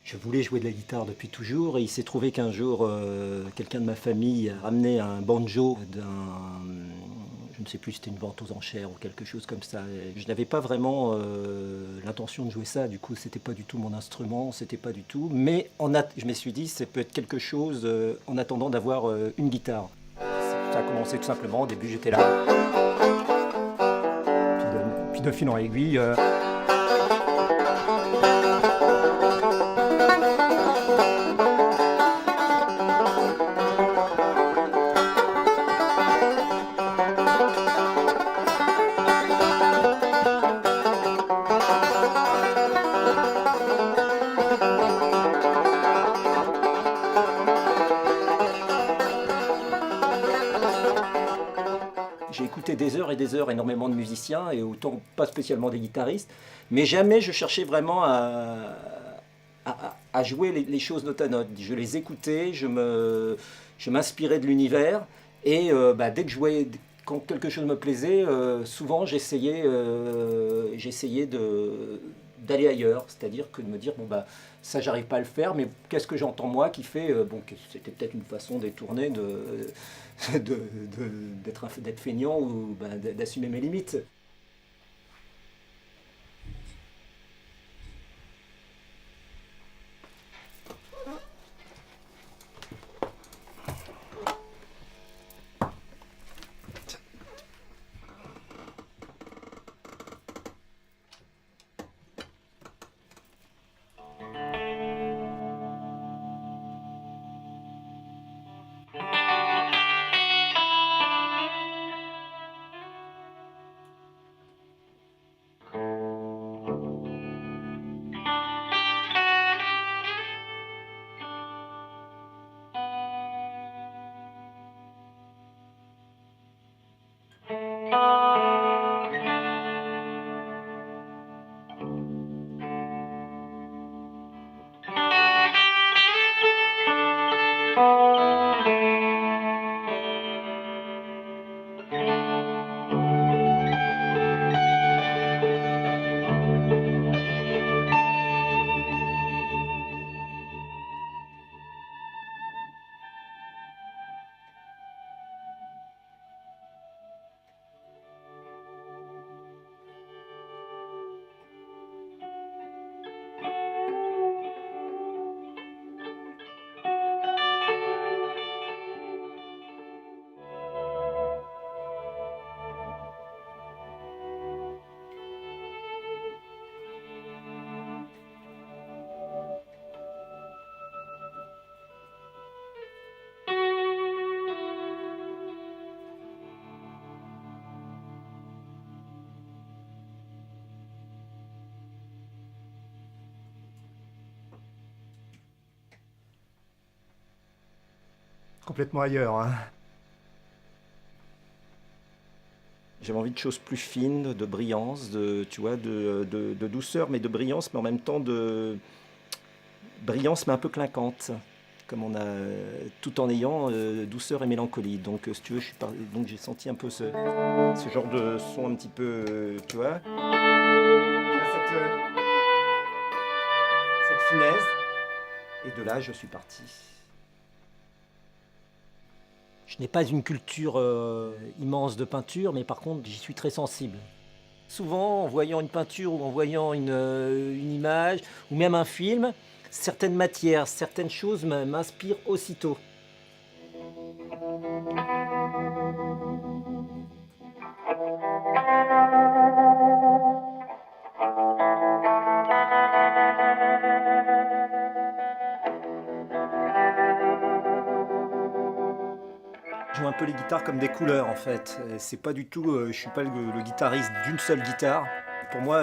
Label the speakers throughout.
Speaker 1: Je voulais jouer de la guitare depuis toujours et il s'est trouvé qu'un jour, quelqu'un de ma famille a ramené un banjo je ne sais plus, si c'était une vente aux enchères ou quelque chose comme ça. Et je n'avais pas vraiment l'intention de jouer ça, du coup c'était pas du tout mon instrument, c'était pas du tout. Mais je me suis dit, ça peut être quelque chose en attendant d'avoir une guitare. Ça a commencé tout simplement, au début j'étais là, puis de fil en aiguille. J'ai écouté des heures et des heures énormément de musiciens, et autant pas spécialement des guitaristes, mais jamais je cherchais vraiment à jouer les choses note à note. Je les écoutais, je m'inspirais de l'univers, et dès que je voyais, quand quelque chose me plaisait, souvent j'essayais d'aller ailleurs, c'est-à-dire que de me dire, bon bah ça j'arrive pas à le faire, mais qu'est-ce que j'entends moi qui fait, c'était peut-être une façon détournée d'être feignant ou d'assumer mes limites. Complètement ailleurs, hein. J'avais envie de choses plus fines, de brillance, tu vois, de douceur, mais de brillance, mais en même temps de brillance, mais un peu clinquante, comme on a, tout en ayant douceur et mélancolie. Donc, si tu veux, donc j'ai senti un peu ce genre de son un petit peu, tu vois, cette finesse. Et de là, je suis parti. Je n'ai pas une culture immense de peinture, mais par contre, j'y suis très sensible. Souvent, en voyant une peinture ou en voyant une image, ou même un film, certaines matières, certaines choses m'inspirent aussitôt. Je joue un peu les guitares comme des couleurs en fait. C'est pas du tout, je suis pas le guitariste d'une seule guitare. Pour moi,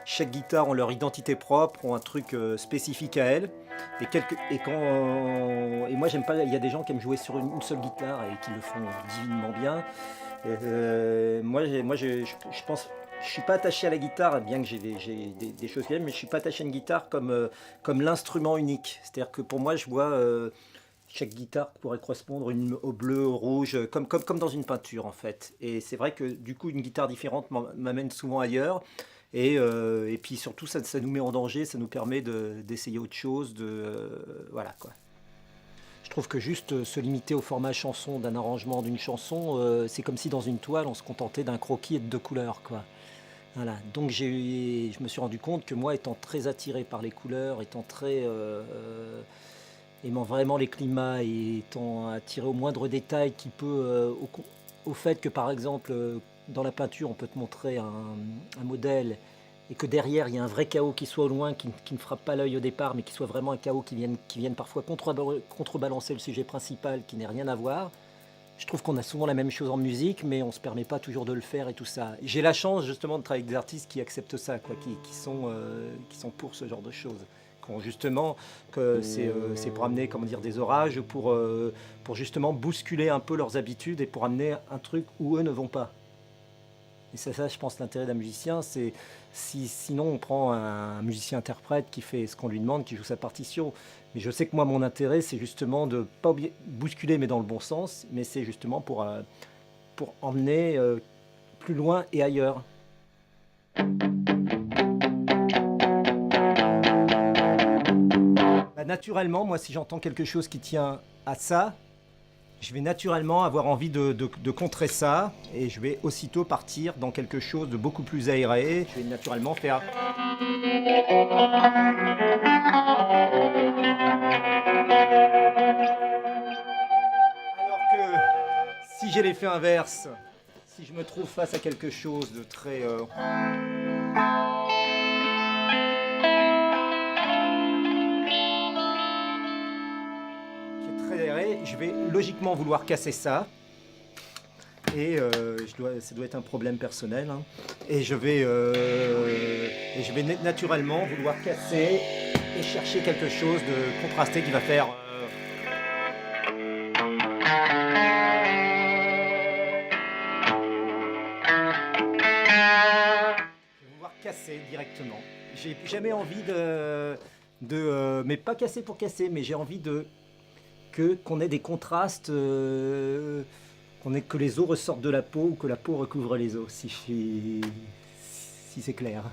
Speaker 1: chaque guitare ont leur identité propre, ont un truc spécifique à elles. Et moi j'aime pas. Il y a des gens qui aiment jouer sur une seule guitare et qui le font divinement bien. Je pense, je suis pas attaché à la guitare, bien que j'ai des choses que j'aime, mais je suis pas attaché à une guitare comme l'instrument unique. C'est-à-dire que pour moi, je vois, chaque guitare pourrait correspondre au bleu, au rouge, comme dans une peinture en fait. Et c'est vrai que du coup, une guitare différente m'amène souvent ailleurs. Et puis surtout, ça nous met en danger, ça nous permet d'essayer autre chose, voilà quoi. Je trouve que juste se limiter au format chanson d'un arrangement d'une chanson, c'est comme si dans une toile, on se contentait d'un croquis et de deux couleurs, quoi. Voilà. Donc je me suis rendu compte que moi, étant très attiré par les couleurs, aimant vraiment les climats et étant attiré au moindre détail qui peut, au fait que par exemple, dans la peinture, on peut te montrer un modèle et que derrière, il y a un vrai chaos qui soit au loin, qui ne frappe pas l'œil au départ, mais qui soit vraiment un chaos qui vienne parfois contrebalancer le sujet principal, qui n'ait rien à voir. Je trouve qu'on a souvent la même chose en musique, mais on ne se permet pas toujours de le faire et tout ça. J'ai la chance justement de travailler avec des artistes qui acceptent ça, quoi, qui sont pour ce genre de choses. Justement, que c'est pour amener comment dire, des orages, pour justement bousculer un peu leurs habitudes et pour amener un truc où eux ne vont pas. Et c'est ça, je pense, l'intérêt d'un musicien, c'est sinon on prend un musicien-interprète qui fait ce qu'on lui demande, qui joue sa partition. Mais je sais que moi, mon intérêt, c'est justement de pas bousculer, mais dans le bon sens, mais c'est justement pour emmener plus loin et ailleurs. Bah, naturellement, moi, si j'entends quelque chose qui tient à ça, je vais naturellement avoir envie de contrer ça et je vais aussitôt partir dans quelque chose de beaucoup plus aéré. Je vais naturellement faire. Alors que si j'ai l'effet inverse, si je me trouve face à quelque chose de très qui est très aéré, je vais logiquement vouloir casser ça. Et ça doit être un problème personnel. Hein. Et je vais naturellement vouloir casser et chercher quelque chose de contrasté qui va faire. Je vais vouloir casser directement. J'ai jamais envie mais pas casser pour casser, mais j'ai envie qu'on ait des contrastes. Que les os ressortent de la peau ou que la peau recouvre les os, si c'est clair.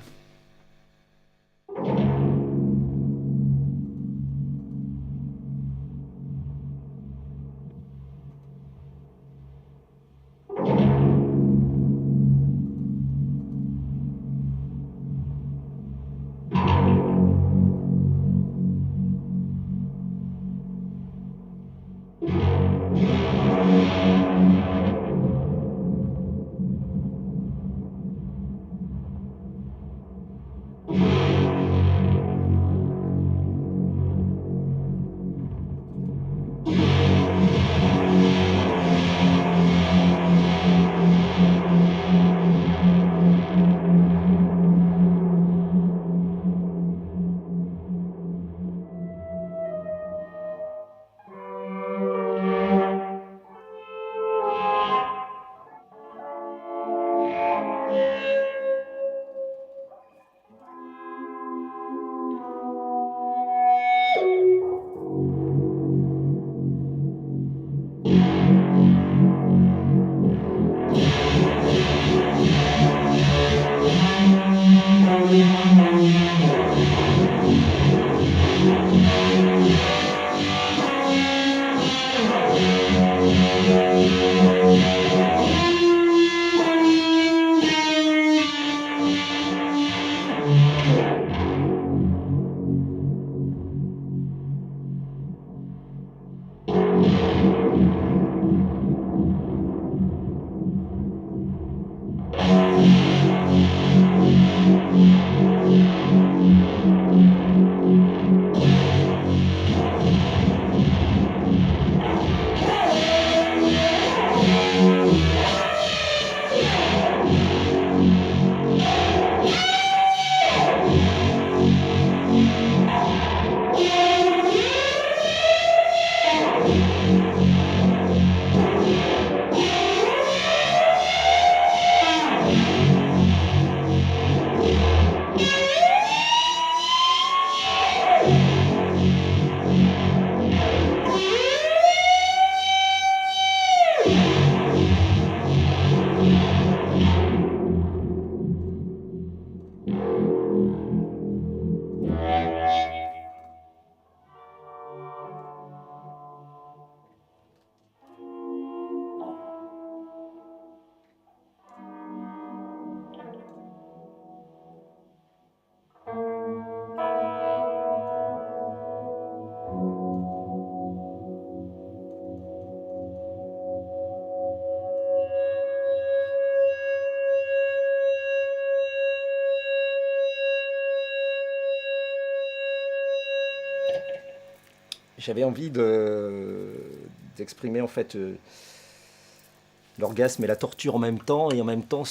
Speaker 1: J'avais envie d'exprimer en fait l'orgasme et la torture en même temps, et en même temps